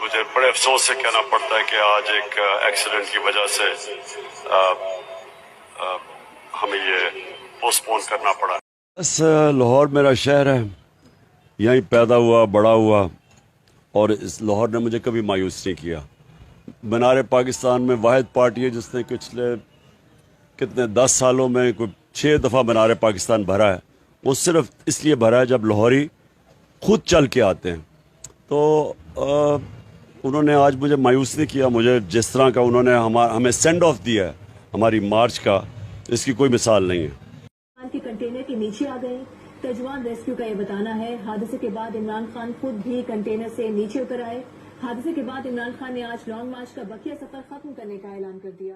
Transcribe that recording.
مجھے بڑے افسوس سے کہنا پڑتا ہے کہ آج ایک ایکسیڈنٹ کی وجہ سے ہمیں یہ پوسٹ پون کرنا پڑا. بس لاہور میرا شہر ہے، یہیں پیدا ہوا بڑا ہوا، اور اس لاہور نے مجھے کبھی مایوس نہیں کیا. مینار پاکستان میں واحد پارٹی ہے جس نے پچھلے 10 سالوں میں کوئی 6 دفعہ مینار پاکستان بھرا ہے. وہ صرف اس لیے بھرا ہے جب لاہوری خود چل کے آتے ہیں. تو انہوں نے آج مجھے مایوس نہیں کیا. مجھے جس طرح کا انہوں نے ہمیں سینڈ آف دیا ہے ہماری مارچ کا، اس کی کوئی مثال نہیں ہے. کے کنٹینر کے نیچے آ گئے. ترجمان ریسکیو کا یہ بتانا ہے حادثے کے بعد عمران خان خود بھی کنٹینر سے نیچے اتر آئے. حادثے کے بعد عمران خان نے آج لانگ مارچ کا بقیہ سفر ختم کرنے کا اعلان کر دیا.